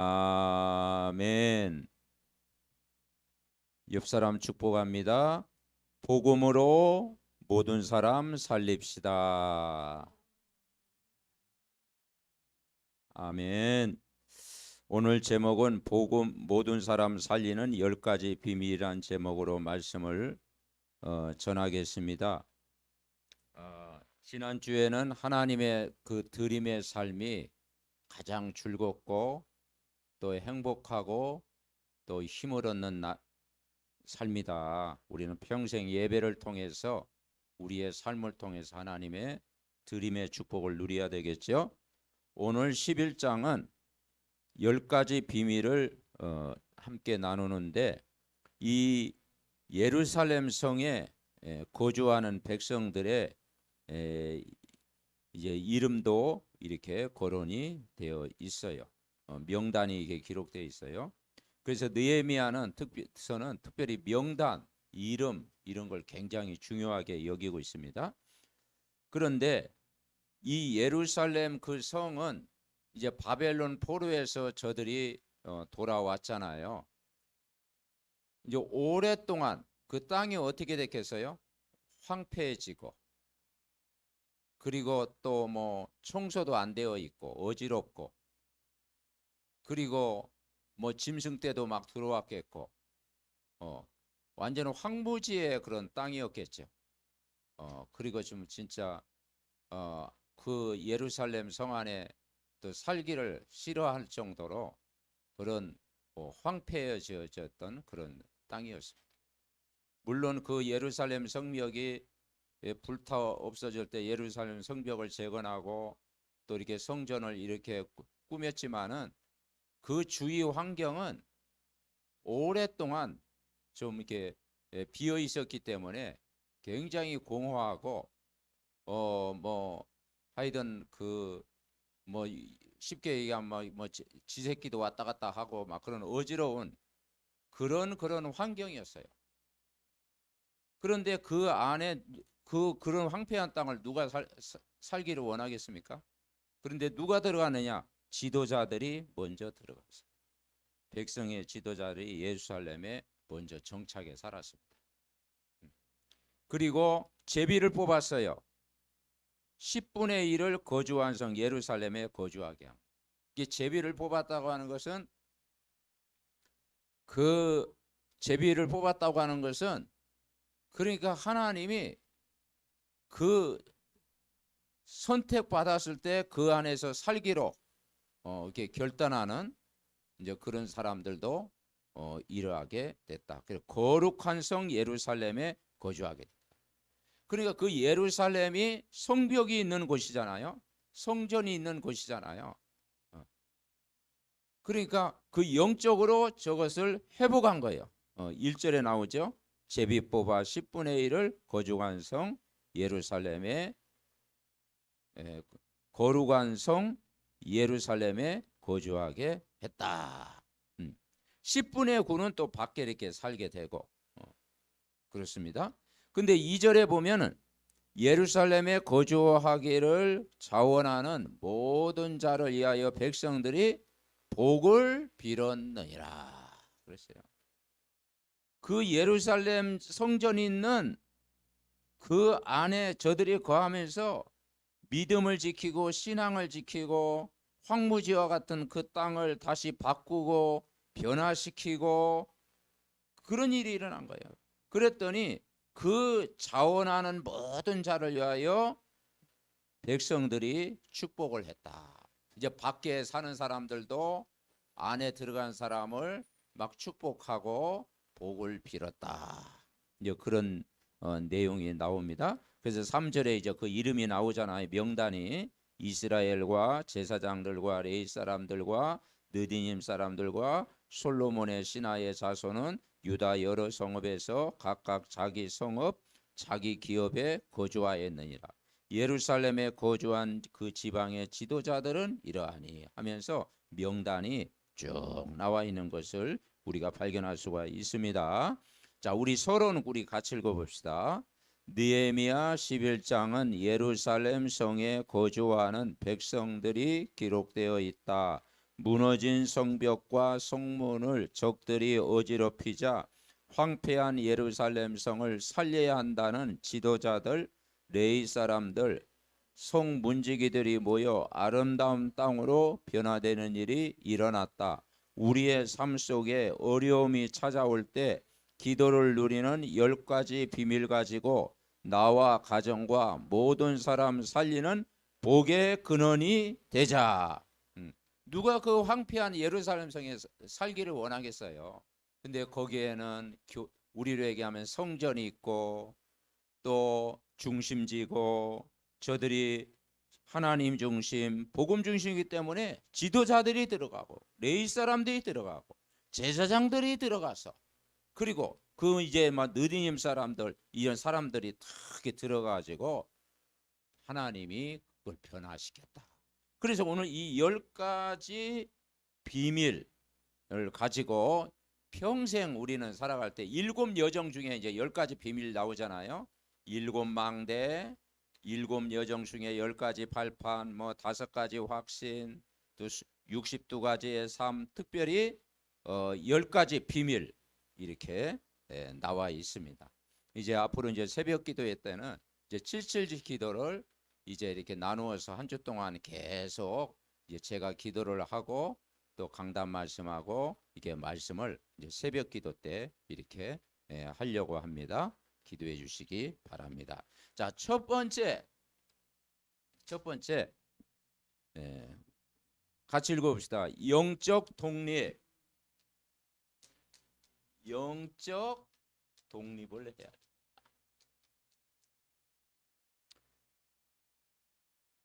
아멘. 옆 사람 축복합니다. 복음으로 모든 사람 살립시다. 아멘. 오늘 제목은 복음 모든 사람 살리는 10가지 비밀이란 제목으로 말씀을 전하겠습니다. 지난주에는 하나님의 그 드림의 삶이 가장 즐겁고 또 행복하고 또 힘을 얻는 삶이다. 우리는 평생 예배를 통해서 우리의 삶을 통해서 하나님의 드림의 축복을 누려야 되겠죠. 오늘 11장은 10가지 비밀을 함께 나누는데, 이 예루살렘 성에 거주하는 백성들의 이제 이름도 이렇게 거론이 되어 있어요. 명단이 이게 기록되어 있어요. 그래서 느헤미야는 특별히 명단, 이름 이런 걸 굉장히 중요하게 여기고 있습니다. 그런데 이 예루살렘 그 성은 이제 바벨론 포로에서 저들이 돌아왔잖아요. 이제 오랫동안 그 땅이 어떻게 됐겠어요? 황폐해지고, 그리고 또 뭐 청소도 안 되어 있고 어지럽고, 그리고 뭐 짐승떼도 막 들어왔겠고, 완전 황무지의 그런 땅이었겠죠. 그리고 좀 진짜 그 예루살렘 성 안에 또 살기를 싫어할 정도로 그런 황폐해졌던 그런 땅이었습니다. 물론 그 예루살렘 성벽이 불타 없어질 때 예루살렘 성벽을 재건하고 또 이렇게 성전을 이렇게 꾸몄지만은 그 주위 환경은 오랫동안 좀 이렇게 비어 있었기 때문에 굉장히 공허하고 뭐 하여튼 그 뭐 쉽게 얘기하면 뭐 지새끼도 왔다 갔다 하고 막 그런 어지러운 그런 환경이었어요. 그런데 그 안에 그런 황폐한 땅을 누가 살기를 원하겠습니까? 그런데 누가 들어가느냐? 지도자들이 먼저 들어갔어요. 백성의 지도자들이 예루살렘에 먼저 정착해 살았습니다. 그리고 제비를 뽑았어요. 10분의 1을 거주한 성 예루살렘에 거주하게 합니다. 이 제비를 뽑았다고 하는 것은 그 제비를 뽑았다고 하는 것은 그러니까 하나님이 그 선택받았을 때 그 안에서 살기로 이렇게 결단하는 이제 그런 사람들도 이러하게 됐다. 그래서 거룩한 성 예루살렘에 거주하게 됐다. 그러니까 그 예루살렘이 성벽이 있는 곳이잖아요. 성전이 있는 곳이잖아요. 그러니까 그 영적으로 저것을 회복한 거예요. 1절에 나오죠. 제비 뽑아 10분의 1을 거룩한 성 예루살렘에 거룩한 성 예루살렘에 거주하게 했다. 10분의 9는 또 밖에 이렇게 살게 되고 그렇습니다. 근데 2절에 보면은 예루살렘에 거주하기를 자원하는 모든 자를 위하여 백성들이 복을 빌었느니라 그랬어요. 그 예루살렘 성전이 있는 그 안에 저들이 거하면서 믿음을 지키고 신앙을 지키고 황무지와 같은 그 땅을 다시 바꾸고 변화시키고 그런 일이 일어난 거예요. 그랬더니 그 자원하는 모든 자를 위하여 백성들이 축복을 했다. 이제 밖에 사는 사람들도 안에 들어간 사람을 막 축복하고 복을 빌었다. 이제 그런 내용이 나옵니다. 그래서 3절에 이제 그 이름이 나오잖아요. 명단이 이스라엘과 제사장들과 레위 사람들과 느디님 사람들과 솔로몬의 신하의 자손은 유다 여러 성읍에서 각각 자기 성읍 자기 기업에 거주하였느니라. 예루살렘에 거주한 그 지방의 지도자들은 이러하니 하면서 명단이 쭉 나와 있는 것을 우리가 발견할 수가 있습니다. 자, 우리 서론 우리 같이 읽어봅시다. 느헤미야 11장은 예루살렘 성에 거주하는 백성들이 기록되어 있다. 무너진 성벽과 성문을 적들이 어지럽히자 황폐한 예루살렘 성을 살려야 한다는 지도자들, 레위 사람들, 성 문지기들이 모여 아름다운 땅으로 변화되는 일이 일어났다. 우리의 삶 속에 어려움이 찾아올 때 기도를 누리는 10가지 비밀 가지고 나와 가정과 모든 사람 살리는 복의 근원이 되자. 누가 그 황폐한 예루살렘 성에 살기를 원하겠어요? 근데 거기에는 우리로 얘기하면 성전이 있고 또 중심지고 저들이 하나님 중심, 복음 중심이기 때문에 지도자들이 들어가고 레위 사람들이 들어가고 제사장들이 들어가서 그리고 그 이제 막 느디님 사람들 이런 사람들이 다 들어가지고 하나님이 그걸 변화시켰다. 그래서 오늘 이 10가지 비밀을 가지고 평생 우리는 살아갈 때 7여정 중에 이제 10가지 비밀 나오잖아요. 7망대, 7여정 중에 10가지 발판, 뭐 5가지 확신, 또 62가지의 삶, 특별히 10가지 비밀 이렇게 나와 있습니다. 이제 앞으로 이제 새벽 기도회 때는 이제 777 기도를 이제 이렇게 나누어서 한 주 동안 계속 이제 제가 기도를 하고 또 강단 말씀하고 이게 말씀을 이제 새벽 기도 때 이렇게 하려고 합니다. 기도해 주시기 바랍니다. 자, 첫 번째 같이 읽어봅시다. 영적 독립. 영적 독립을 해야 돼.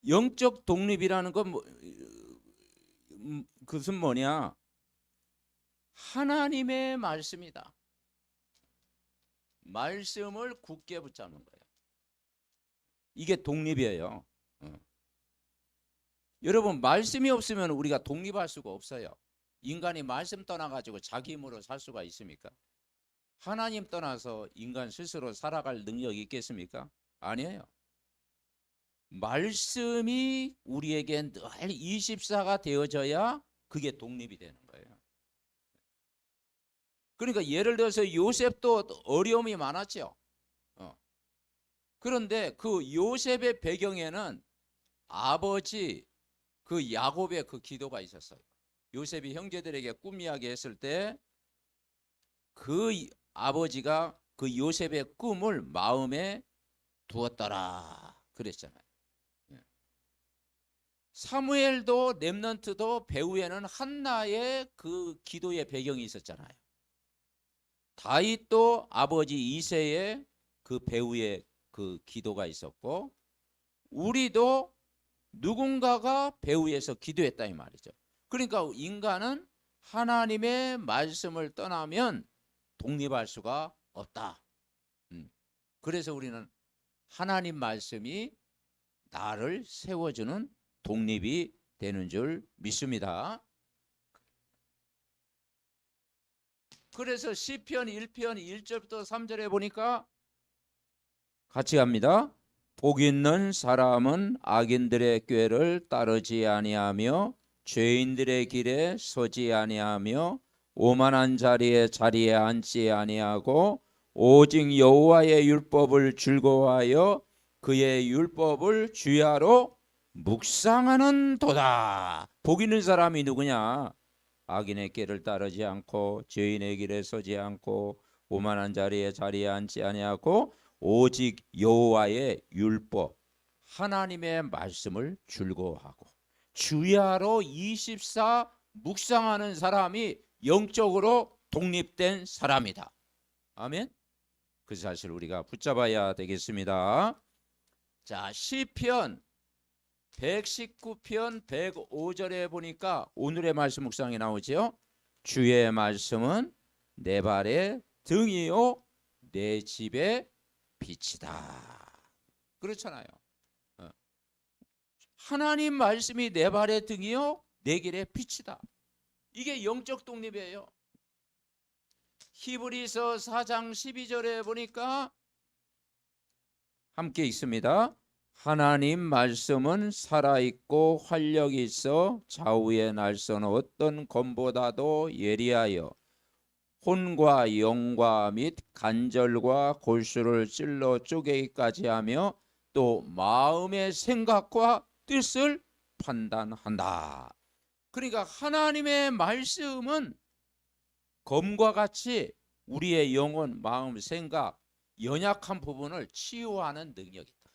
영적 독립이라는 건 그것은 뭐냐? 하나님의 말씀이다. 말씀을 굳게 붙잡는 거예요. 이게 독립이에요. 여러분, 말씀이 없으면 우리가 독립할 수가 없어요. 인간이 말씀 떠나가지고 자기 힘으로 살 수가 있습니까? 하나님 떠나서 인간 스스로 살아갈 능력이 있겠습니까? 아니에요. 말씀이 우리에게 늘 24가 되어져야 그게 독립이 되는 거예요. 그러니까 예를 들어서 요셉도 어려움이 많았죠. 그런데 그 요셉의 배경에는 아버지 그 야곱의 그 기도가 있었어요. 요셉이 형제들에게 꿈 이야기했을 때 그 아버지가 그 요셉의 꿈을 마음에 두었더라 그랬잖아요. 사무엘도 렘넌트도 배후에는 한나의 그 기도의 배경이 있었잖아요. 다윗도 아버지 이새의 그 배후에 그 기도가 있었고 우리도 누군가가 배후에서 기도했다 이 말이죠. 그러니까 인간은 하나님의 말씀을 떠나면 독립할 수가 없다. 그래서 우리는 하나님 말씀이 나를 세워주는 독립이 되는 줄 믿습니다. 그래서 시편 1편 1절부터 3절에 보니까 같이 갑니다. 복 있는 사람은 악인들의 꾀를 따르지 아니하며 죄인들의 길에 서지 아니하며 오만한 자리에 앉지 아니하고 오직 여호와의 율법을 즐거워하여 그의 율법을 주야로 묵상하는 도다. 복 있는 사람이 누구냐? 악인의 길을 따르지 않고 죄인의 길에 서지 않고 오만한 자리에 앉지 아니하고 오직 여호와의 율법 하나님의 말씀을 즐거워하고 주야로 24 묵상하는 사람이 영적으로 독립된 사람이다. 아멘. 그 사실 우리가 붙잡아야 되겠습니다. 자, 시편 119편 105절에 보니까 오늘의 말씀 묵상이 나오죠. 주의 말씀은 내 발의 등이요 내 집의 빛이다. 그렇잖아요. 하나님 말씀이 내 발의 등이요 내 길의 빛이다. 이게 영적 독립이에요. 히브리서 4장 12절에 보니까 함께 읽습니다. 하나님 말씀은 살아있고 활력이 있어 좌우의 날선 어떤 검보다도 예리하여 혼과 영과 및 간절과 골수를 찔러 쪼개기까지 하며 또 마음의 생각과 뜻을 판단한다. 그러니까 하나님의 말씀은 검과 같이 우리의 영혼, 마음, 생각, 연약한 부분을 치유하는 능력이 있다.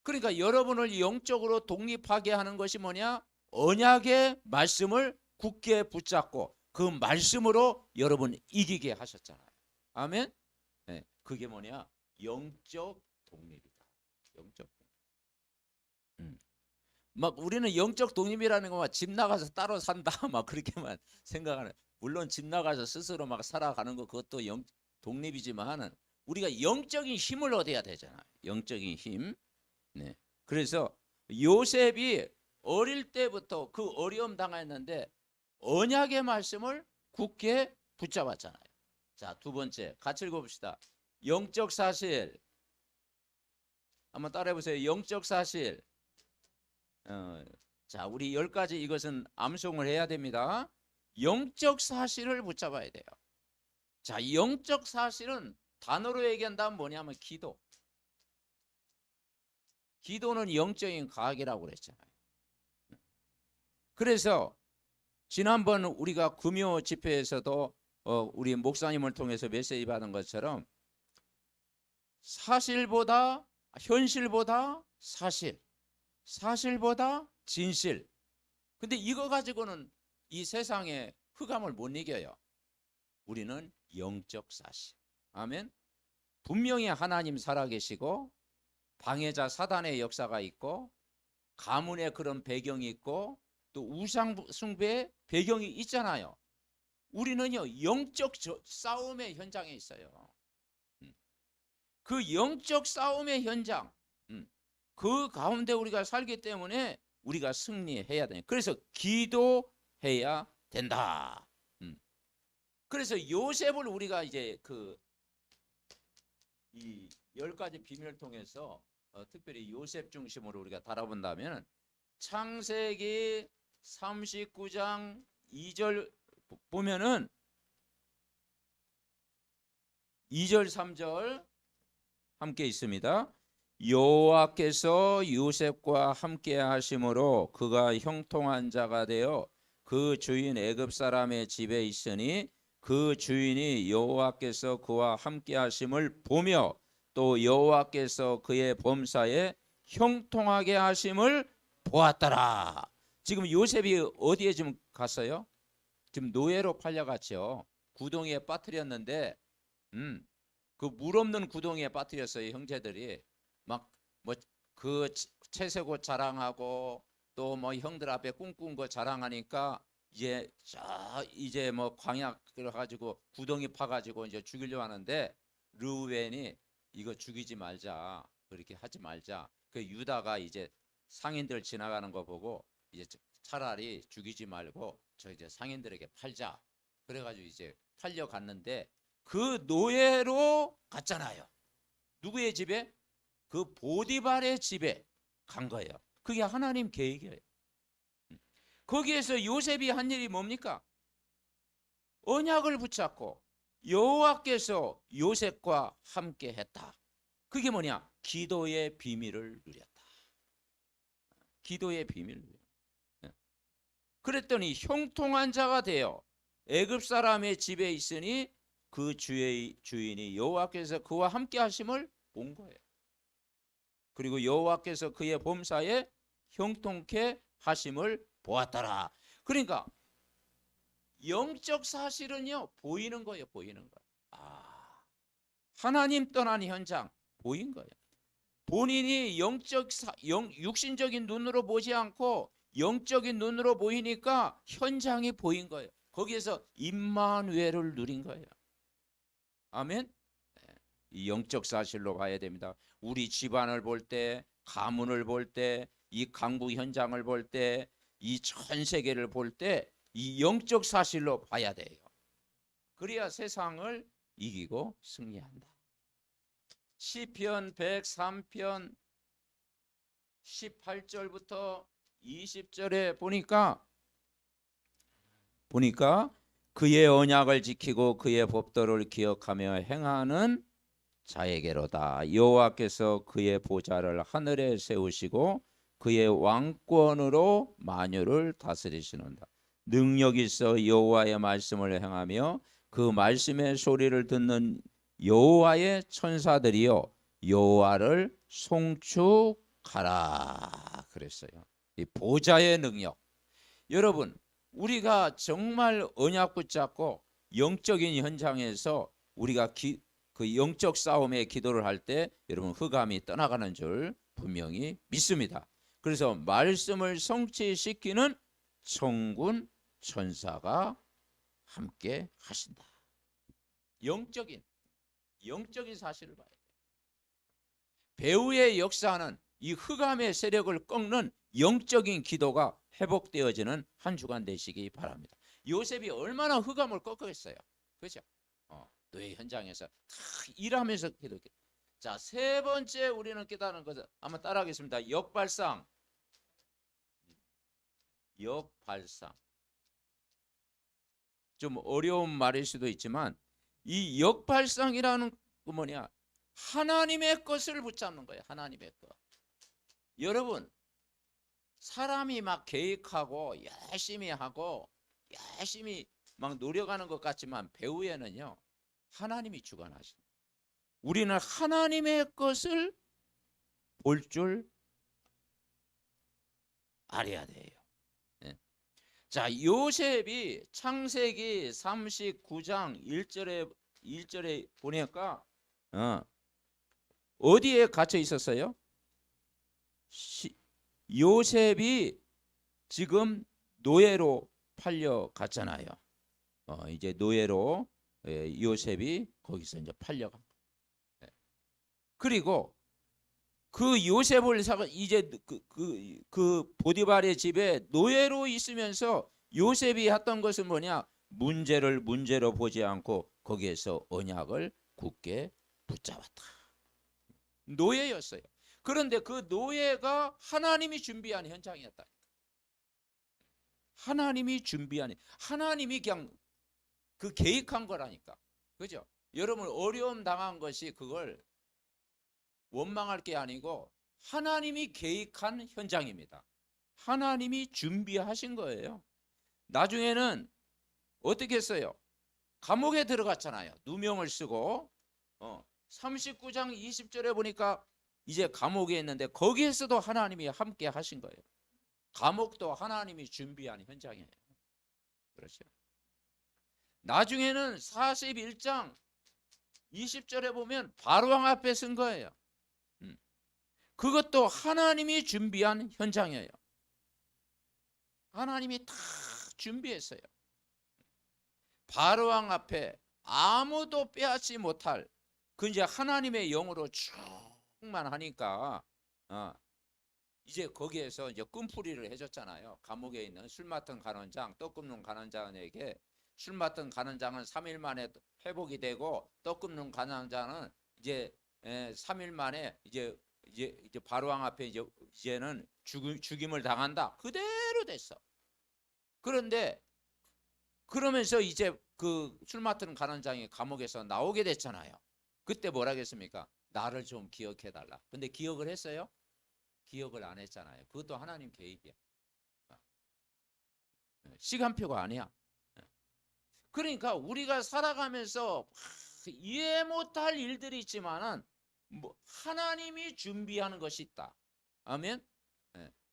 그러니까 여러분을 영적으로 독립하게 하는 것이 뭐냐? 언약의 말씀을 굳게 붙잡고 그 말씀으로 여러분 이기게 하셨잖아요. 아멘. 네, 그게 뭐냐? 영적 독립이다. 영적 독립. 막 우리는 영적 독립이라는 거만 집 나가서 따로 산다 막 그렇게만 생각하는. 물론 집 나가서 스스로 막 살아가는 거 그것도 영 독립이지만은 우리가 영적인 힘을 얻어야 되잖아요. 영적인 힘. 네. 그래서 요셉이 어릴 때부터 그 어려움 당했는데 언약의 말씀을 굳게 붙잡았잖아요. 자, 두 번째 같이 읽어봅시다. 영적 사실. 한번 따라해보세요. 영적 사실. 자, 우리 10가지 이것은 암송을 해야 됩니다. 영적 사실을 붙잡아야 돼요. 자, 영적 사실은 단어로 얘기한다면 뭐냐면 기도. 기도는 영적인 과학이라고 그랬잖아요. 그래서 지난번 우리가 금요 집회에서도 우리 목사님을 통해서 메시지 받은 것처럼 사실보다 현실보다 사실, 사실보다 진실. 근데 이거 가지고는 이 세상의 흑암을 못 이겨요. 우리는 영적 사실. 아멘. 분명히 하나님 살아계시고 방해자 사단의 역사가 있고 가문의 그런 배경이 있고 또 우상 숭배의 배경이 있잖아요. 우리는요 영적 싸움의 현장에 있어요. 그 영적 싸움의 현장, 그 가운데 우리가 살기 때문에 우리가 승리해야 돼요. 그래서 기도해야 된다. 그래서 요셉을 우리가 이제 이 10가지 비밀을 통해서 특별히 요셉 중심으로 우리가 다뤄본다면 창세기 39장 2절 보면은 2절 3절 함께 있습니다. 여호와께서 요셉과 함께 하심으로 그가 형통한 자가 되어 그 주인 애굽 사람의 집에 있으니 그 주인이 여호와께서 그와 함께 하심을 보며 또 여호와께서 그의 범사에 형통하게 하심을 보았더라. 지금 요셉이 어디에 지금 갔어요? 지금 노예로 팔려갔죠. 구덩이에 빠뜨렸는데 그 물 없는 구덩이에 빠뜨렸어요. 형제들이 막 뭐 그 채색옷 자랑하고 또 뭐 형들 앞에 꿈꾼 거 자랑하니까 이제 뭐 광야 그래가지고 구덩이 파가지고 이제 죽이려 하는데 르우벤이 이거 죽이지 말자, 그렇게 하지 말자. 그 유다가 이제 상인들 지나가는 거 보고 이제 차라리 죽이지 말고 저 이제 상인들에게 팔자. 그래가지고 이제 팔려갔는데 그 노예로 갔잖아요. 누구의 집에? 그 보디발의 집에 간 거예요. 그게 하나님 계획이에요. 거기에서 요셉이 한 일이 뭡니까? 언약을 붙잡고 여호와께서 요셉과 함께 했다. 그게 뭐냐? 기도의 비밀을 누렸다. 기도의 비밀을 누렸다. 그랬더니 형통한 자가 되어 애굽 사람의 집에 있으니 그 주인이 여호와께서 그와 함께 하심을 본 거예요. 그리고 여호와께서 그의 범사에 형통케 하심을 보았더라. 그러니까 영적 사실은요 보이는 거예요. 보이는 거예요. 하나님 떠난 현장 보인 거예요. 본인이 육신적인 눈으로 보지 않고 영적인 눈으로 보이니까 현장이 보인 거예요. 거기에서 임마누엘을 누린 거예요. 아멘. 이 영적 사실로 봐야 됩니다. 우리 집안을 볼 때, 가문을 볼 때, 이 강부 현장을 볼 때, 이 전 세계를 볼 때 이 영적 사실로 봐야 돼요. 그래야 세상을 이기고 승리한다. 시편 103편 18절부터 20절에 보니까 그의 언약을 지키고 그의 법도를 기억하며 행하는 자에게로다. 여호와께서 그의 보좌를 하늘에 세우시고 그의 왕권으로 만유를 다스리시는다. 능력 있어 여호와의 말씀을 행하며 그 말씀의 소리를 듣는 여호와의 천사들이여 여호와를 송축하라 그랬어요. 이 보좌의 능력. 여러분, 우리가 정말 언약 붙잡고 영적인 현장에서 우리가 그 영적 싸움에 기도를 할 때 여러분 흑암이 떠나가는 줄 분명히 믿습니다. 그래서 말씀을 성취시키는 천군 천사가 함께 하신다. 영적인 사실을 봐야 돼요. 배후의 역사는 이 흑암의 세력을 꺾는 영적인 기도가 회복되어지는 한 주간 되시기 바랍니다. 요셉이 얼마나 흑암을 꺾었어요. 그렇죠? 노예 현장에서 다 일하면서 기도했겠다. 자, 세 번째 우리는 깨달은 것은 한번 따라하겠습니다. 역발상. 좀 어려운 말일 수도 있지만 이 역발상이라는 거 뭐냐? 하나님의 것을 붙잡는 거예요. 하나님의 것. 여러분, 사람이 막 계획하고 열심히 하고 열심히 막 노력하는 것 같지만 배후에는요 하나님이 주관하십니다. 우리는 하나님의 것을 볼 줄 알아야 돼요. 네. 자, 요셉이 창세기 39장 1절에 보니까 어디에 갇혀 있었어요? 요셉이 지금 노예로 팔려갔잖아요. 이제 노예로 요셉이 거기서 이제 팔려간 거예요. 그리고 그 요셉을 이제 그 보디발의 집에 노예로 있으면서 요셉이 했던 것은 뭐냐? 문제로 보지 않고 거기에서 언약을 굳게 붙잡았다. 노예였어요. 그런데 그 노예가 하나님이 준비한 현장이었다. 하나님이 그냥 그 계획한 거라니까. 그죠? 여러분 어려움 당한 것이 그걸 원망할 게 아니고 하나님이 계획한 현장입니다. 하나님이 준비하신 거예요. 나중에는 어떻게 했어요? 감옥에 들어갔잖아요. 누명을 쓰고 39장 20절에 보니까 이제 감옥에 있는데 거기에서도 하나님이 함께 하신 거예요. 감옥도 하나님이 준비한 현장이에요. 그렇죠? 나중에는 41장 20절에 보면 바로왕 앞에 쓴 거예요. 그것도 하나님이 준비한 현장이에요. 하나님이 다 준비했어요. 바로왕 앞에 아무도 빼앗지 못할 그 이제 하나님의 영으로 충만하니까 이제 거기에서 이제 끈풀이를 해줬잖아요. 감옥에 있는 술 맡은 간원장, 떡 굽는 간원장에게 술 맡은 간원장은 3일 만에 회복이 되고 떡 굽는 간원장은 이제 3일 만에 이제 바로왕 앞에 이제는 죽임을 당한다. 그대로 됐어. 그런데 그러면서 이제 그 술 맡은 간원장이 감옥에서 나오게 됐잖아요. 그때 뭐라 했습니까? 나를 좀 기억해 달라. 근데 기억을 했어요? 기억을 안 했잖아요. 그것도 하나님 계획이야. 시간표가 아니야. 그러니까 우리가 살아가면서 이해 못할 일들이 있지만은 하나님이 준비하는 것이 있다. 아멘.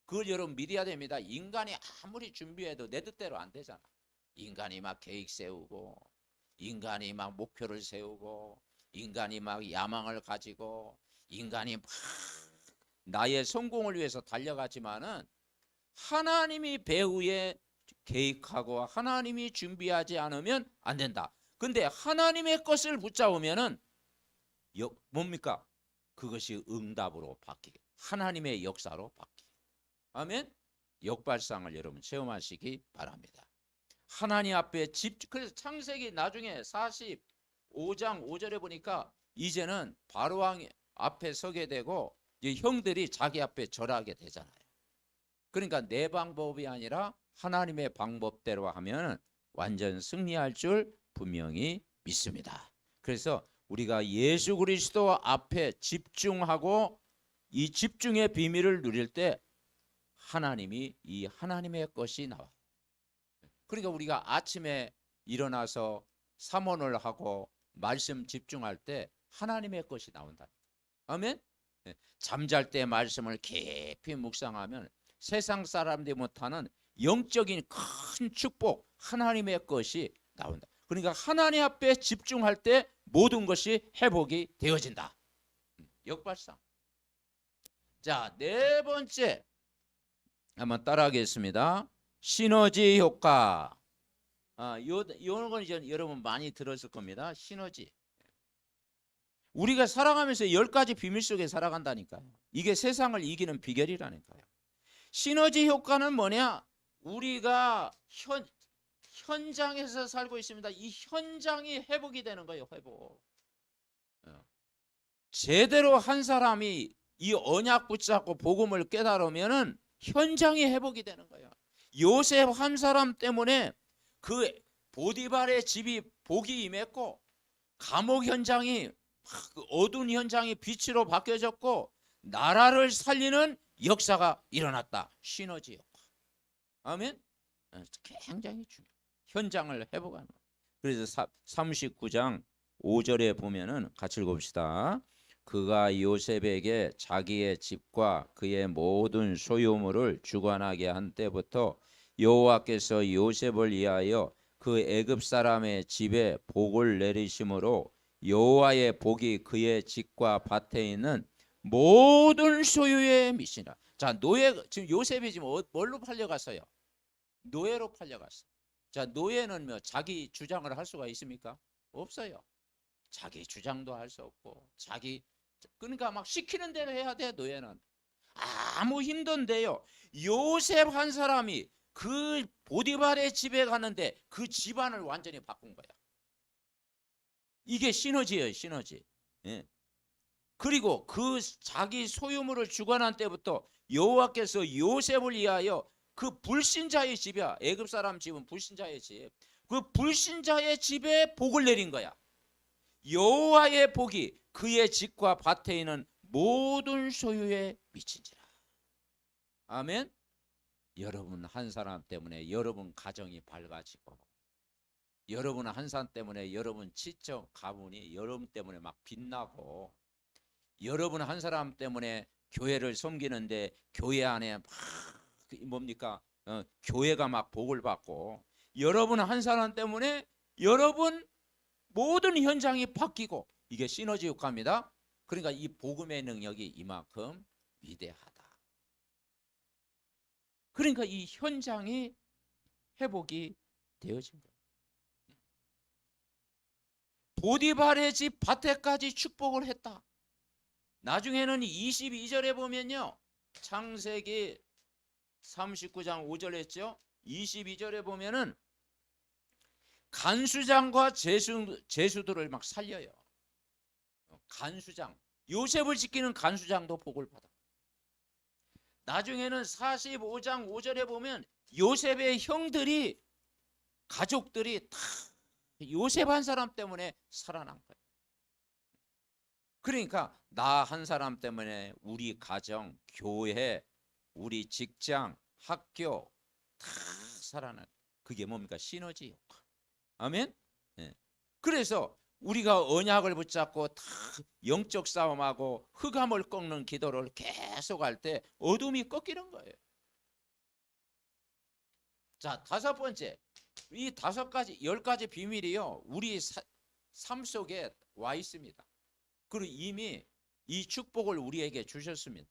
그걸 여러분 믿어야 됩니다. 인간이 아무리 준비해도 내 뜻대로 안 되잖아. 인간이 막 계획 세우고, 인간이 막 목표를 세우고, 인간이 막 야망을 가지고, 인간이 막 나의 성공을 위해서 달려가지만은 하나님이 배후에 계획하고 하나님이 준비하지 않으면 안 된다. 근데 하나님의 것을 붙잡으면은 뭡니까? 그것이 응답으로 바뀌게, 하나님의 역사로 바뀌게. 아멘. 역발상을 여러분 체험하시기 바랍니다. 하나님 앞에 그래서 창세기 나중에 45장 5절에 보니까 이제는 바로왕 앞에 서게 되고 이 형들이 자기 앞에 절하게 되잖아요. 그러니까 내 방법이 아니라 하나님의 방법대로 하면 완전 승리할 줄 분명히 믿습니다. 그래서 우리가 예수 그리스도 앞에 집중하고 이 집중의 비밀을 누릴 때 하나님이 이 하나님의 것이 나와요. 그러니까 우리가 아침에 일어나서 삼원을 하고 말씀 집중할 때 하나님의 것이 나온다. 아멘. 잠잘 때 말씀을 깊이 묵상하면 세상 사람들이 못하는 영적인 큰 축복 하나님의 것이 나온다. 그러니까 하나님 앞에 집중할 때 모든 것이 회복이 되어진다. 역발상. 자, 네 번째 한번 따라하겠습니다. 시너지 효과. 요건 이제 여러분 많이 들었을 겁니다. 시너지. 우리가 살아가면서 10가지 비밀 속에 살아간다니까요. 이게 세상을 이기는 비결이라니까요. 시너지 효과는 뭐냐? 우리가 현장에서 살고 있습니다. 이 현장이 회복이 되는 거예요. 회복. 제대로 한 사람이 이 언약 붙잡고 복음을 깨달으면은 현장이 회복이 되는 거예요. 요셉 한 사람 때문에 그 보디발의 집이 복이 임했고 감옥 현장이 어두운 현장이 빛으로 바뀌어졌고 나라를 살리는 역사가 일어났다. 시너지 효과. 아멘. 굉장히 중요해요. 현장을 회복하는 거예요. 그래서 39장 5절에 보면은 같이 읽읍시다. 그가 요셉에게 자기의 집과 그의 모든 소유물을 주관하게 한 때부터 여호와께서 요셉을 위하여 그 애굽 사람의 집에 복을 내리심으로 여호와의 복이 그의 집과 밭에 있는 모든 소유에 미치니라. 자, 지금 요셉이 지금 뭘로 팔려갔어요? 노예로 팔려갔어. 자, 노예는 뭐 자기 주장을 할 수가 있습니까? 없어요. 자기 주장도 할 수 없고 그러니까 막 시키는 대로 해야 돼. 노예는 아무 힘도 안 돼요. 요셉 한 사람이 그 보디발의 집에 갔는데 그 집안을 완전히 바꾼 거야. 이게 시너지예요. 시너지. 예. 그리고 그 자기 소유물을 주관한 때부터 여호와께서 요셉을 위하여 그 불신자의 집이야. 애굽 사람 집은 불신자의 집. 그 불신자의 집에 복을 내린 거야. 여호와의 복이 그의 집과 밭에 있는 모든 소유에 미친지라. 아멘. 여러분 한 사람 때문에 여러분 가정이 밝아지고 여러분 한 사람 때문에 여러분 지적 가문이 여러분 때문에 막 빛나고 여러분 한 사람 때문에 교회를 섬기는데 교회 안에 막 뭡니까? 교회가 막 복을 받고 여러분 한 사람 때문에 여러분 모든 현장이 바뀌고 이게 시너지 효과입니다. 그러니까 이 복음의 능력이 이만큼 위대하다. 그러니까 이 현장이 회복이 되어진 거예요. 보디발의 집 밭에까지 축복을 했다. 나중에는 22절에 보면요. 창세기 39장 5절에 했죠. 22절에 보면은 간수장과 제수들을 막 살려요. 간수장. 요셉을 지키는 간수장도 복을 받아. 나중에는 45장 5절에 보면 요셉의 형들이 가족들이 다 요셉 한 사람 때문에 살아난 거예요. 그러니까 나 한 사람 때문에 우리 가정, 교회, 우리 직장, 학교 다 살아난 그게 뭡니까? 시너지 효과. 아멘. 네. 그래서 우리가 언약을 붙잡고 다 영적 싸움하고 흑암을 꺾는 기도를 계속 할 때 어둠이 꺾이는 거예요. 자, 다섯 번째. 이 10가지 비밀이요. 우리 삶 속에 와 있습니다. 그리고 이미 이 축복을 우리에게 주셨습니다.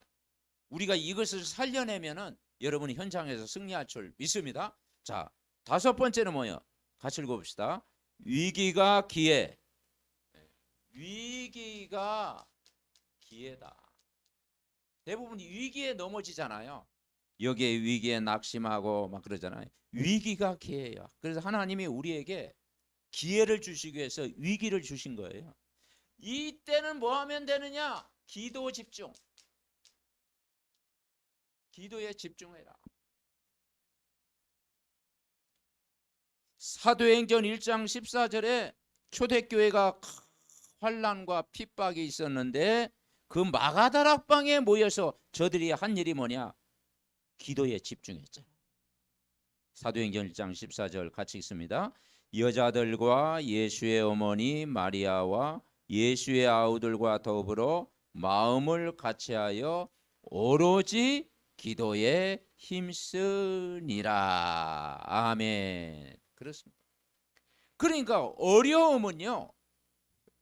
우리가 이것을 살려내면은 여러분이 현장에서 승리할 줄 믿습니다. 자, 다섯 번째는 뭐예요? 같이 읽어봅시다. 위기가 기회. 위기가 기회다. 대부분 위기에 넘어지잖아요. 여기에 위기에 낙심하고 막 그러잖아요. 위기가 기회예요. 그래서 하나님이 우리에게 기회를 주시기 위해서 위기를 주신 거예요. 이때는 뭐 하면 되느냐? 기도 집중. 기도에 집중해라. 사도행전 1장 14절에 초대교회가 환난과 핍박이 있었는데 그 마가다락방에 모여서 저들이 한 일이 뭐냐? 기도에 집중했잖아요. 사도행전 1장 14절 같이 읽습니다. 여자들과 예수의 어머니 마리아와 예수의 아우들과 더불어 마음을 같이하여 오로지 기도에 힘쓰니라. 아멘. 그렇습니다. 그러니까 어려움은요,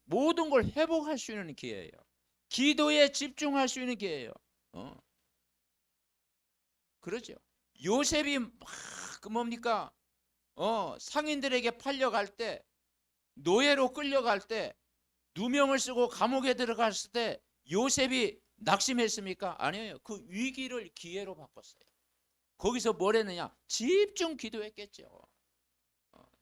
모든 걸 회복할 수 있는 기회예요. 기도에 집중할 수 있는 기회예요. 그러죠. 요셉이 막 뭡니까? 상인들에게 팔려갈 때, 노예로 끌려갈 때, 누명을 쓰고 감옥에 들어갔을 때 요셉이 낙심했습니까? 아니에요. 그 위기를 기회로 바꿨어요. 거기서 뭘 했느냐? 집중 기도했겠죠.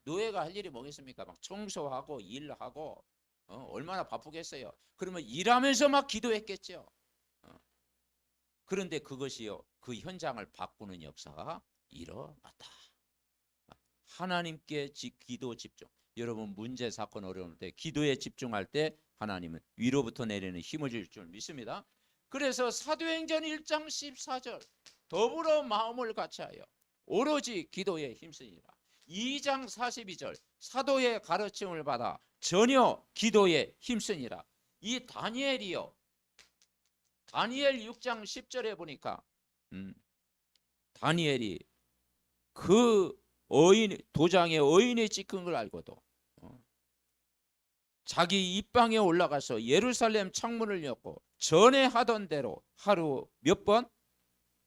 노예가 할 일이 뭐겠습니까? 막 청소하고 일하고 얼마나 바쁘겠어요. 그러면 일하면서 막 기도했겠죠. 그런데 그것이요, 그 현장을 바꾸는 역사가 일어났다. 하나님께 기도 집중. 여러분 문제 사건 어려울 때 기도에 집중할 때 하나님은 위로부터 내리는 힘을 줄 줄 믿습니다. 그래서 사도행전 1장 14절 더불어 마음을 같이하여 오로지 기도에 힘쓰니라. 2장 42절 사도의 가르침을 받아 전혀 기도에 힘쓰니라. 이 다니엘이요, 다니엘 6장 10절에 보니까 다니엘이 그 도장에 어인이 찍힌 걸 알고도 자기 입방에 올라가서 예루살렘 창문을 였고 전에 하던 대로 하루 몇 번?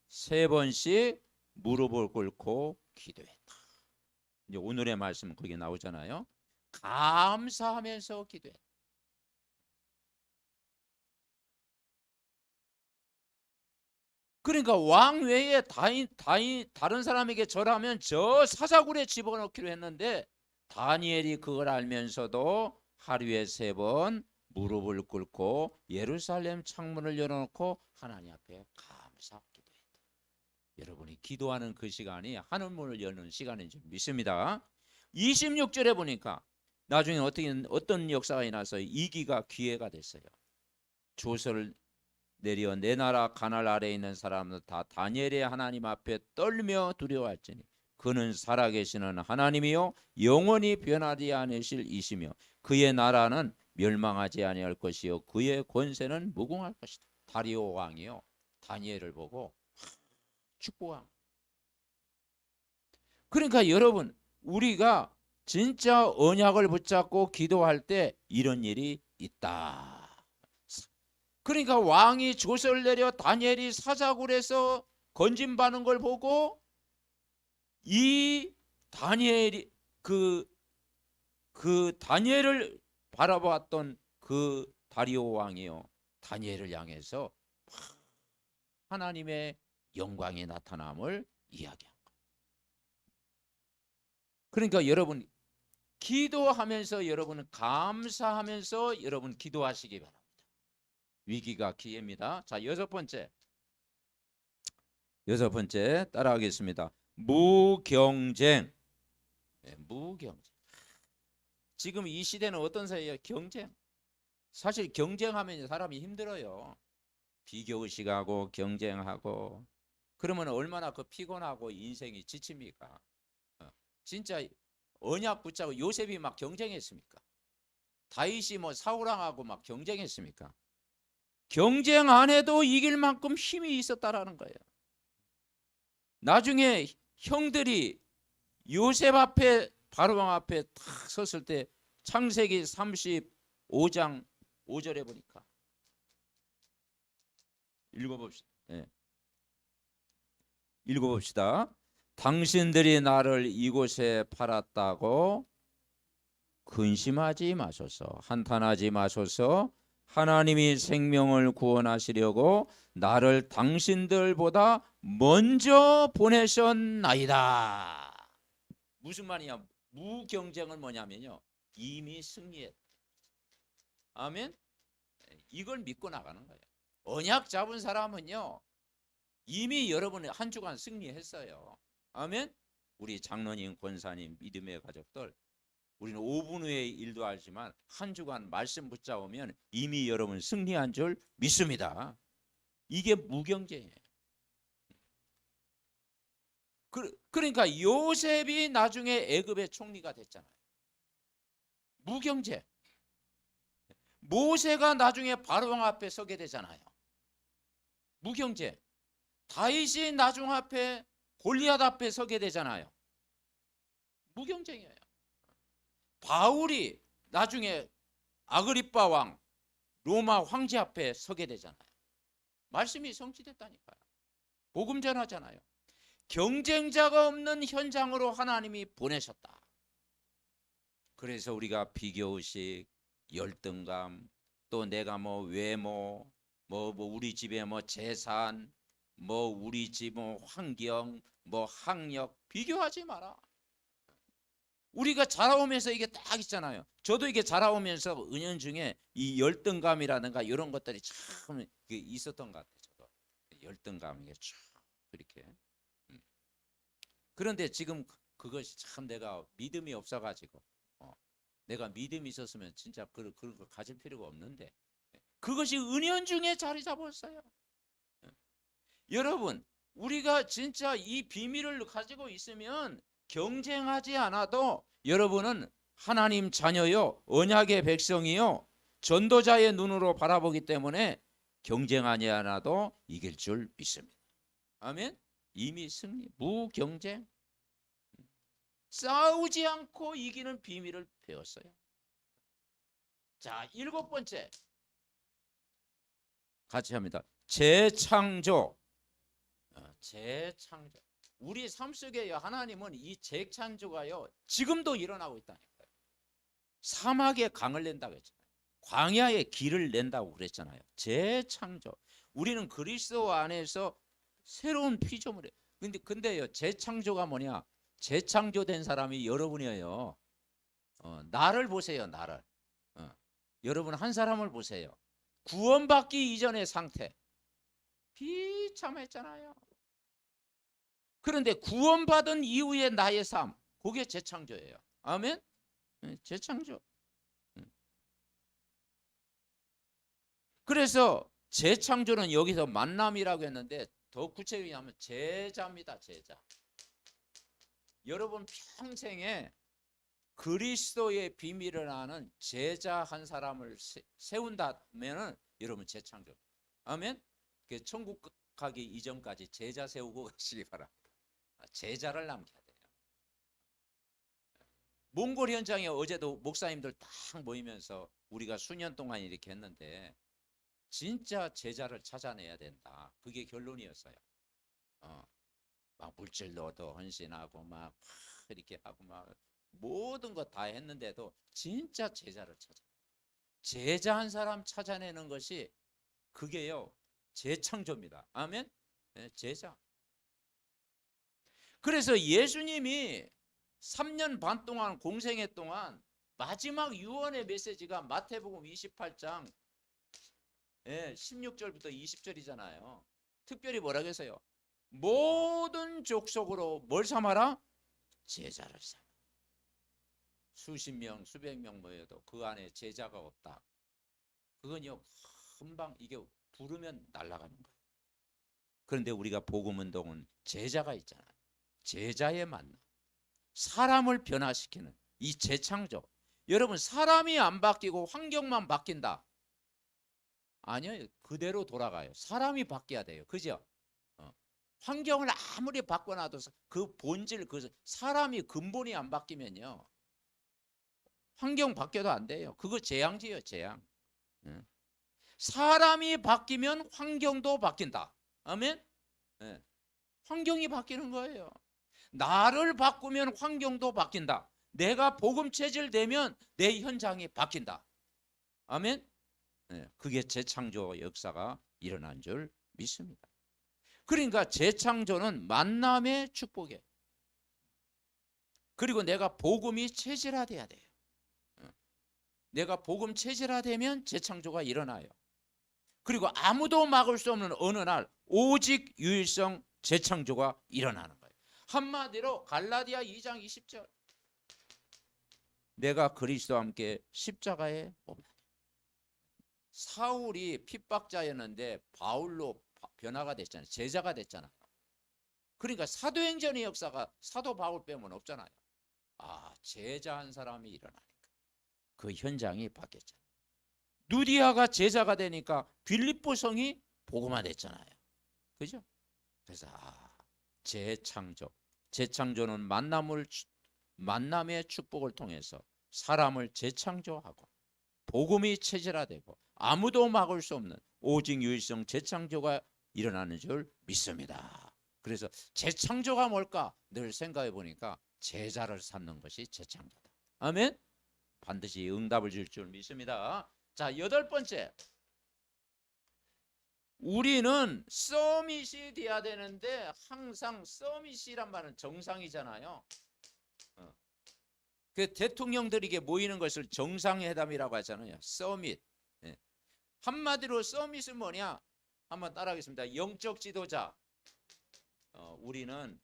3번씩 무릎을 꿇고 기도했다. 이제 오늘의 말씀은 거기 나오잖아요. 감사하면서 기도했다. 그러니까 왕 외에 다른 사람에게 절하면 저 사자굴에 집어넣기로 했는데 다니엘이 그걸 알면서도 하루에 3번 무릎을 꿇고 예루살렘 창문을 열어놓고 하나님 앞에 감사하고 기도했다. 여러분이 기도하는 그 시간이 하늘문을 여는 시간인 줄 믿습니다. 26절에 보니까 나중에 어떤 역사가 일어나서 이기가 기회가 됐어요. 조서를 내려 내 나라 가날 아래에 있는 사람들 다 다니엘의 하나님 앞에 떨며 두려워할지니 그는 살아계시는 하나님이요 영원히 변하지 않으실 이시며 그의 나라는 멸망하지 아니할 것이요 그의 권세는 무궁할 것이다. 다리오 왕이요 다니엘을 보고 축복한. 그러니까 여러분 우리가 진짜 언약을 붙잡고 기도할 때 이런 일이 있다. 그러니까 왕이 조서를 내려 다니엘이 사자굴에서 건진받는 걸 보고 이 다니엘이 그 다니엘을 바라보았던 그 다리오 왕이요 다니엘을 향해서 하나님의 영광이 나타남을 이야기한 거예요. 그러니까 여러분 기도하면서 여러분은 감사하면서 여러분 기도하시기 바랍니다. 위기가 기회입니다. 자, 여섯 번째 따라하겠습니다. 무경쟁. 네, 무경쟁. 지금 이 시대는 어떤 사회예요? 경쟁. 사실 경쟁하면 사람이 힘들어요. 비교의식하고 경쟁하고 그러면 얼마나 그 피곤하고 인생이 지칩니까? 진짜 언약 붙잡고 요셉이 막 경쟁했습니까? 다윗이 뭐 사울왕하고 막 경쟁했습니까? 경쟁 안 해도 이길 만큼 힘이 있었다라는 거예요. 나중에 형들이 요셉 앞에 바로왕 앞에 탁 섰을 때 창세기 35장 5절에 보니까 읽어봅시다. 네. 읽어봅시다. 당신들이 나를 이곳에 팔았다고 근심하지 마소서, 한탄하지 마소서. 하나님이 생명을 구원하시려고 나를 당신들보다 먼저 보내셨나이다. 무슨 말이냐? 무경쟁은 뭐냐면요, 이미 승리했다. 아멘. 이걸 믿고 나가는 거예요. 언약 잡은 사람은요 이미 여러분이 한 주간 승리했어요. 아멘. 우리 장로님, 권사님, 믿음의 가족들, 우리는 5분 후의 일도 알지만 한 주간 말씀 붙잡으면 이미 여러분 승리한 줄 믿습니다. 이게 무경제예요. 그러니까 요셉이 나중에 애굽의 총리가 됐잖아요. 무경제. 모세가 나중에 바로왕 앞에 서게 되잖아요. 무경제. 다윗이 나중 앞에 골리앗 앞에 서게 되잖아요. 무경쟁이에요. 바울이 나중에 아그리빠 왕 로마 황제 앞에 서게 되잖아요. 말씀이 성취됐다니까요. 복음 전하잖아요. 경쟁자가 없는 현장으로 하나님이 보내셨다. 그래서 우리가 비교의식, 열등감, 또 내가 뭐 외모, 뭐 우리 집에 뭐 재산, 뭐 우리 집 뭐 환경, 뭐 학력 비교하지 마라. 우리가 자라오면서 이게 딱 있잖아요. 저도 이게 자라오면서 은연중에 이 열등감이라든가 이런 것들이 참 있었던 것 같아요. 저도 열등감이 쭉 이렇게. 그런데 지금 그것이 참 내가 믿음이 없어가지고 내가 믿음이 있었으면 진짜 그런 거 가질 필요가 없는데 그것이 은연중에 자리 잡았어요. 여러분 우리가 진짜 이 비밀을 가지고 있으면 경쟁하지 않아도 여러분은 하나님 자녀요, 언약의 백성이요, 전도자의 눈으로 바라보기 때문에 경쟁하지 않아도 이길 줄 믿습니다. 아멘. 이미 승리, 무경쟁, 싸우지 않고 이기는 비밀을 배웠어요. 자, 7번째 같이 합니다. 재창조. 재창조. 우리 삶 속에요, 하나님은 이 재창조가요 지금도 일어나고 있다니까요. 사막에 강을 낸다고 했잖아요. 광야에 길을 낸다고 그랬잖아요. 재창조. 우리는 그리스도 안에서 새로운 피조물이에요. 근데요, 재창조가 뭐냐? 재창조된 사람이 여러분이에요. 나를 보세요, 나를. 여러분 한 사람을 보세요. 구원받기 이전의 상태 비참했잖아요. 그런데 구원받은 이후의 나의 삶, 그게 재창조예요. 아멘. 재창조. 그래서 재창조는 여기서 만남이라고 했는데 더 구체적이 하면 제자입니다. 제자. 여러분 평생에 그리스도의 비밀을 아는 제자 한 사람을 세운다면은 여러분 재창조. 아멘. 천국 가기 이전까지 제자 세우고 가시기 바랍니다. 제자를 남겨야 돼요. 몽골 현장에 어제도 목사님들 딱 모이면서 우리가 수년 동안 이렇게 했는데 진짜 제자를 찾아내야 된다. 그게 결론이었어요. 막 물질로도 헌신하고 막 이렇게 하고 막 모든 것 다 했는데도 진짜 제자를 찾아. 제자 한 사람 찾아내는 것이 그게요 재창조입니다. 아멘. 네, 제자. 그래서 예수님이 3년 반 동안 공생애 동안 마지막 유언의 메시지가 마태복음 28장 16절부터 20절이잖아요. 특별히 뭐라고 했어요? 모든 족속으로 뭘 삼아라? 제자를 삼아. 수십 명, 수백 명 모여도 그 안에 제자가 없다. 그건요 금방 이게 부르면 날아가는 거예요. 그런데 우리가 복음운동은 제자가 있잖아요. 제자의 만남, 사람을 변화시키는 이 재창조. 여러분 사람이 안 바뀌고 환경만 바뀐다. 아니요, 그대로 돌아가요. 사람이 바뀌어야 돼요. 그죠? 환경을 아무리 바꿔놔도 그 본질, 그 사람이 근본이 안 바뀌면요 환경 바뀌어도 안 돼요. 그거 재앙지예요, 재앙. 사람이 바뀌면 환경도 바뀐다. 아멘. 환경이 바뀌는 거예요. 나를 바꾸면 환경도 바뀐다. 내가 복음 체질되면 내 현장이 바뀐다. 아멘. 그게 재창조 역사가 일어난 줄 믿습니다. 그러니까 재창조는 만남의 축복이에요. 그리고 내가 복음이 체질화돼야 돼요. 내가 복음 체질화되면 재창조가 일어나요. 그리고 아무도 막을 수 없는 어느 날 오직 유일성 재창조가 일어나는 거예요. 한마디로 갈라디아 2장 20절, 내가 그리스도와 함께 십자가에 못 박혀. 사울이 핍박자였는데 바울로 변화가 됐잖아요. 제자가 됐잖아요. 그러니까 사도행전의 역사가 사도 바울 빼면 없잖아요. 제자 한 사람이 일어나니까 그 현장이 바뀌었잖아요. 누디아가 제자가 되니까 빌립보 성이 복음화 됐잖아요. 그죠? 그래서 재창조는 만남의 축복을 통해서 사람을 재창조하고 복음이 체질화되고 아무도 막을 수 없는 오직 유일성 재창조가 일어나는 줄 믿습니다. 그래서 재창조가 뭘까? 늘 생각해 보니까 제자를 쌓는 것이 재창조다. 아멘? 반드시 응답을 줄 줄 믿습니다. 자, 8번째. 우리는 서밋이 돼야 되는데 항상 서밋이란 말은 정상이잖아요. 그 대통령들에게 모이는 것을 정상회담이라고 하잖아요. 서밋. 한마디로 서밋은 뭐냐? 한번 따라하겠습니다. 영적 지도자. 우리는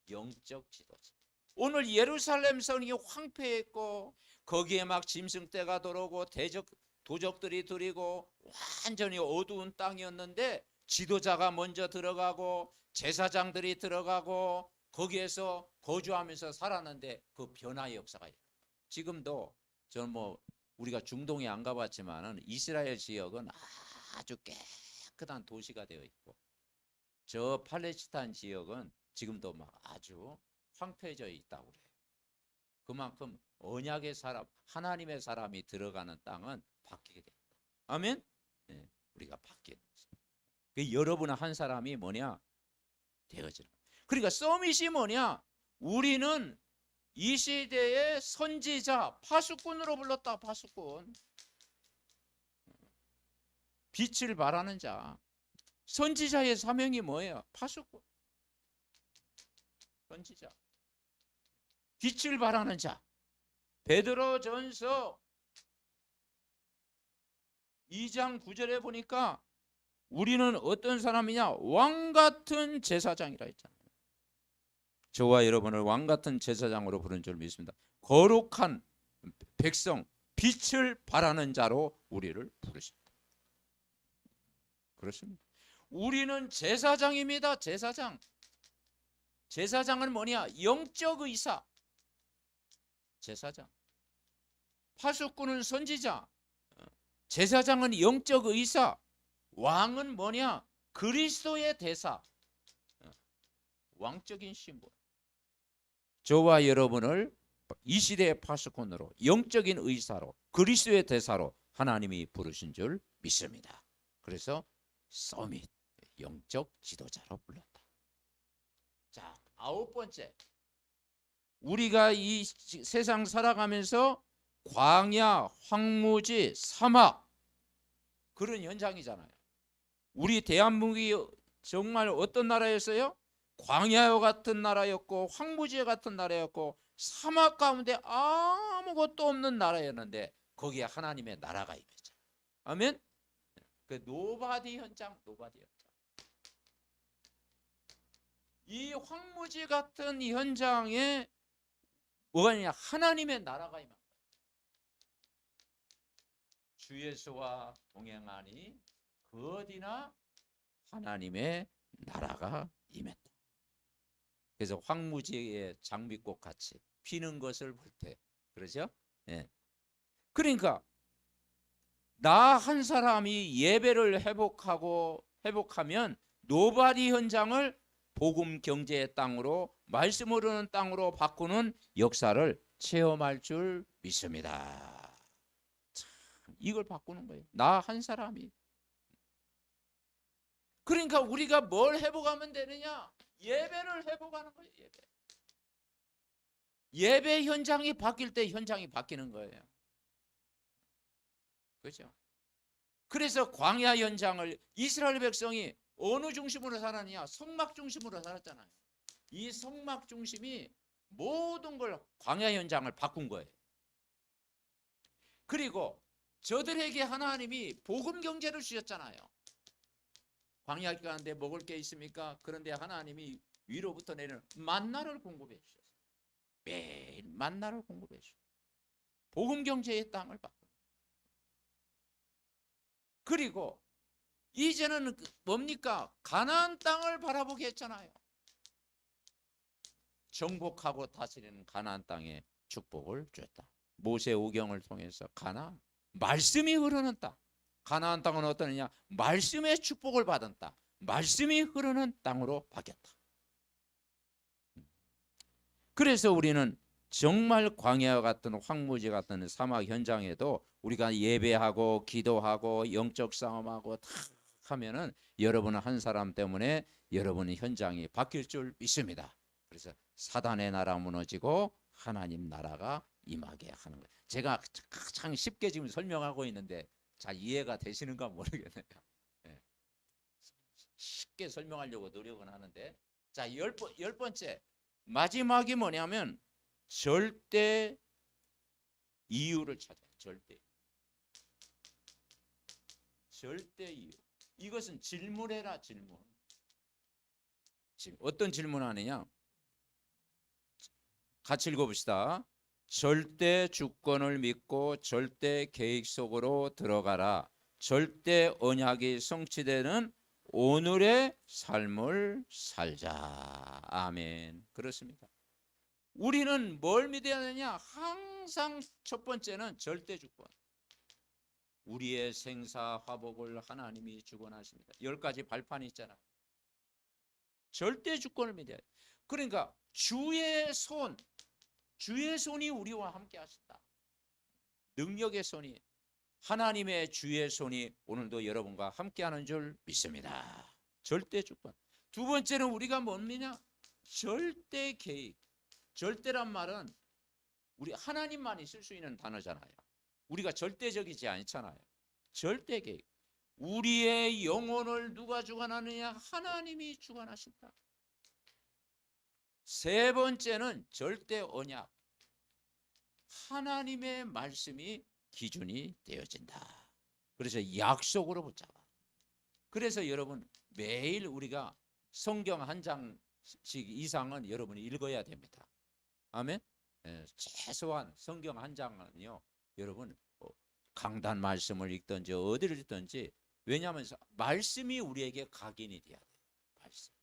영적 지도자. 오늘 예루살렘 성이 황폐했고 거기에 막 짐승떼가 들어오고 도적들이 들이고 완전히 어두운 땅이었는데 지도자가 먼저 들어가고 제사장들이 들어가고 거기에서 거주하면서 살았는데 그 변화의 역사가 있어요. 지금도 저는 우리가 중동에 안 가봤지만은 이스라엘 지역은 아주 깨끗한 도시가 되어 있고 저 팔레스타인 지역은 지금도 아주 황폐해져 있다고 그래요. 그만큼 언약의 사람, 하나님의 사람이 들어가는 땅은 바뀌게 됩니다. 아멘? 네, 우리가 바뀌는 거죠. 여러분 한 사람이 뭐냐? 되어지는 거예요. 그러니까 서밋이 뭐냐? 우리는 이 시대의 선지자, 파수꾼으로 불렀다. 파수꾼. 빛을 발하는 자. 선지자의 사명이 뭐예요? 파수꾼. 선지자. 빛을 발하는 자. 베드로전서 2장 9절에 보니까 우리는 어떤 사람이냐? 왕같은 제사장이라 했잖아요. 저와 여러분을 왕같은 제사장으로 부른 줄 믿습니다. 거룩한 백성, 빛을 발하는 자로 우리를 부르십니다. 그렇습니다. 우리는 제사장입니다. 제사장. 제사장은 뭐냐? 영적 의사. 제사장. 파수꾼은 선지자. 제사장은 영적 의사. 왕은 뭐냐? 그리스도의 대사. 왕적인 신분. 저와 여러분을 이 시대의 파수꾼으로, 영적인 의사로, 그리스도의 대사로 하나님이 부르신 줄 믿습니다. 그래서 서밋, 영적 지도자로 불렀다. 자, 9번째. 우리가 이 세상 살아가면서 광야, 황무지, 사막 그런 현장이잖아요. 우리 대한민국이 정말 어떤 나라였어요? 광야와 같은 나라였고 황무지 같은 나라였고 사막 가운데 아무것도 없는 나라였는데 거기에 하나님의 나라가 임했잖아요. 아멘? 그 노바디 현장, 노바디 현장. 이 황무지 같은 이 현장에 뭐가 있냐? 하나님의 나라가 임한 거예요. 주 예수와 동행하니 그 어디나 하나님의 나라가 임했다. 그래서 황무지의 장미꽃 같이 피는 것을 볼 때, 그러죠? 예. 그러니까 나 한 사람이 예배를 회복하면 노바디 현장을 복음 경제의 땅으로, 말씀을 흐르는 땅으로 바꾸는 역사를 체험할 줄 믿습니다. 참, 이걸 바꾸는 거예요. 나 한 사람이. 그러니까 우리가 뭘 회복하면 되느냐? 예배를 회복하는 거예요. 예배 현장이 바뀔 때 현장이 바뀌는 거예요. 그렇죠? 그래서 광야 현장을 이스라엘 백성이 어느 중심으로 살았느냐? 성막 중심으로 살았잖아요. 이 성막 중심이 모든 걸 광야 현장을 바꾼 거예요. 그리고 저들에게 하나님이 복음 경제를 주셨잖아요. 광야 가운데 먹을 게 있습니까? 그런데 하나님이 위로부터 내리는 만나를 공급해 주셨어요. 매일 만나를 공급해 주셨어요. 복음 경제의 땅을 받고. 그리고 이제는 뭡니까? 가나안 땅을 바라보게 했잖아요. 정복하고 다스리는 가나안 땅에 축복을 줬다. 모세 오경을 통해서 가나안, 말씀이 흐르는 땅. 가나안 땅은 어떠느냐? 말씀의 축복을 받은 땅, 말씀이 흐르는 땅으로 바뀌었다. 그래서 우리는 정말 광야와 같은 황무지 같은 사막 현장에도 우리가 예배하고 기도하고 영적 싸움하고 다 하면은 여러분은 한 사람 때문에 여러분의 현장이 바뀔 줄 믿습니다. 그래서 사단의 나라 무너지고 하나님 나라가 임하게 하는 거예요. 제가 가장 쉽게 지금 설명하고 있는데 잘 이해가 되시는가 모르겠네요. 네. 쉽게 설명하려고 노력은 하는데, 자, 열 번째 마지막이 뭐냐면 절대 이유를 찾아요. 절대 이유. 이것은 질문해라. 질문. 어떤 질문하느냐? 같이 읽어봅시다. 절대 주권을 믿고 절대 계획 속으로 들어가라. 절대 언약이 성취되는 오늘의 삶을 살자. 아멘. 그렇습니다. 우리는 뭘 믿어야 되냐? 항상 첫 번째는 절대 주권. 우리의 생사 화복을 하나님이 주권하십니다. 10가지 발판이 있잖아. 절대 주권을 믿어야 돼. 그러니까 주의 손이 우리와 함께 하신다. 능력의 손이, 하나님의 주의 손이 오늘도 여러분과 함께하는 줄 믿습니다. 절대 주권. 두 번째는 우리가 뭡니까? 절대 계획. 절대란 말은 우리 하나님만이 쓸 수 있는 단어잖아요. 우리가 절대적이지 않잖아요. 절대 계획. 우리의 영혼을 누가 주관하느냐? 하나님이 주관하신다. 세 번째는 절대 언약. 하나님의 말씀이 기준이 되어진다. 그래서 약속으로 붙잡아. 그래서 여러분 매일 우리가 성경 한 장씩 이상은 여러분이 읽어야 됩니다. 아멘. 최소한 성경 한 장은요, 여러분 강단 말씀을 읽든지 어디를 읽든지, 왜냐하면 말씀이 우리에게 각인이 돼야 돼요. 말씀.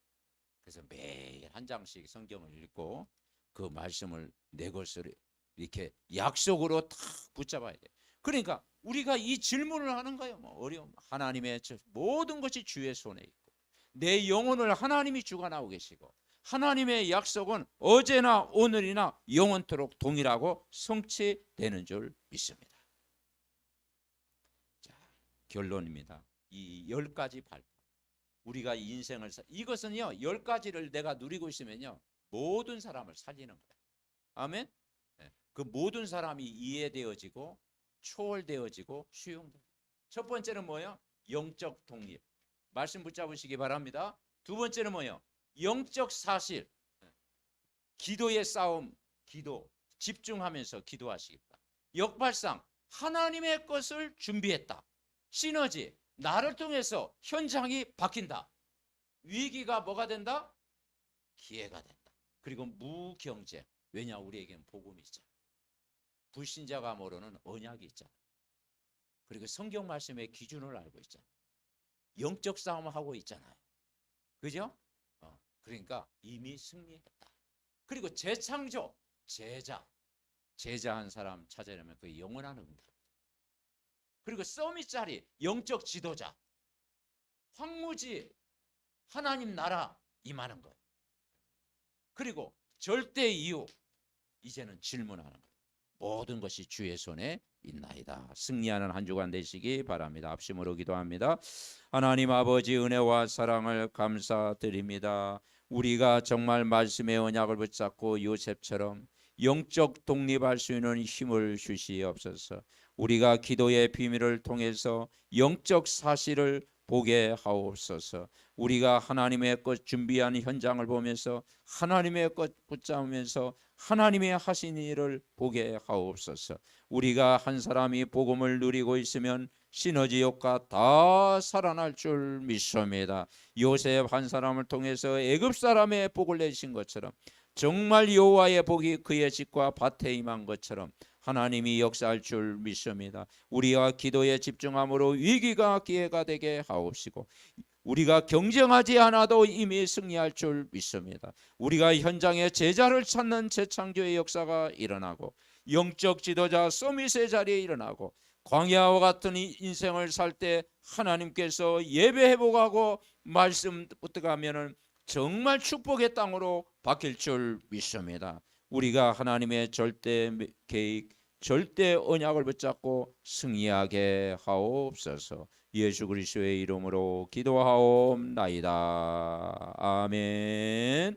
그래서 매일 한 장씩 성경을 읽고 그 말씀을 내 것을 이렇게 약속으로 탁 붙잡아야 돼요. 그러니까 우리가 이 질문을 하는 거예요. 뭐 어려움, 하나님의 모든 것이 주의 손에 있고 내 영혼을 하나님이 주관하고 계시고 하나님의 약속은 어제나 오늘이나 영원토록 동일하고 성취되는 줄 믿습니다. 자, 결론입니다. 이 10가지 발판. 우리가 인생을 이것은요, 10가지를 내가 누리고 있으면요, 모든 사람을 살리는 거예요. 아멘. 그 모든 사람이 이해되어지고 초월되어지고 수용돼. 첫 번째는 뭐예요? 영적 독립. 말씀 붙잡으시기 바랍니다. 두 번째는 뭐예요? 영적 사실. 기도의 싸움, 기도 집중하면서 기도하시겠다. 역발상, 하나님의 것을 준비했다. 시너지, 나를 통해서 현장이 바뀐다. 위기가 뭐가 된다? 기회가 된다. 그리고 무경쟁. 왜냐? 우리에겐 복음이 있잖아. 불신자가 모르는 언약이 있잖아. 그리고 성경 말씀의 기준을 알고 있잖아. 영적 싸움을 하고 있잖아요. 그죠? 그러니까 이미 승리했다. 그리고 재창조, 제자한 사람 찾아내면 그 영원한 응답. 그리고 서밋 자리, 영적 지도자, 황무지, 하나님 나라 임하는 거예요. 그리고 절대 이유, 이제는 질문하는 거예요. 모든 것이 주의 손에 있나이다. 승리하는 한 주간 되시기 바랍니다. 합심으로 기도합니다. 하나님 아버지, 은혜와 사랑을 감사드립니다. 우리가 정말 말씀의 언약을 붙잡고 요셉처럼 영적 독립할 수 있는 힘을 주시옵소서. 우리가 기도의 비밀을 통해서 영적 사실을 보게 하옵소서. 우리가 하나님의 것 준비한 현장을 보면서 하나님의 것 붙잡으면서 하나님의 하신 일을 보게 하옵소서. 우리가 한 사람이 복음을 누리고 있으면 시너지 효과 다 살아날 줄 믿습니다. 요셉 한 사람을 통해서 애굽 사람의 복을 내신 것처럼 정말 여호와의 복이 그의 집과 밭에 임한 것처럼 하나님이 역사할 줄 믿습니다. 우리가 기도에 집중함으로 위기가 기회가 되게 하옵시고 우리가 경쟁하지 않아도 이미 승리할 줄 믿습니다. 우리가 현장에 제자를 찾는 재창조의 역사가 일어나고 영적 지도자 서밋의 자리에 일어나고 광야와 같은 인생을 살 때 하나님께서 예배 회복하고 말씀 붙들어가면은 정말 축복의 땅으로 바뀔 줄 믿습니다. 우리가 하나님의 절대 계획, 절대 언약을 붙잡고 승리하게 하옵소서. 예수 그리스도의 이름으로 기도하옵나이다. 아멘.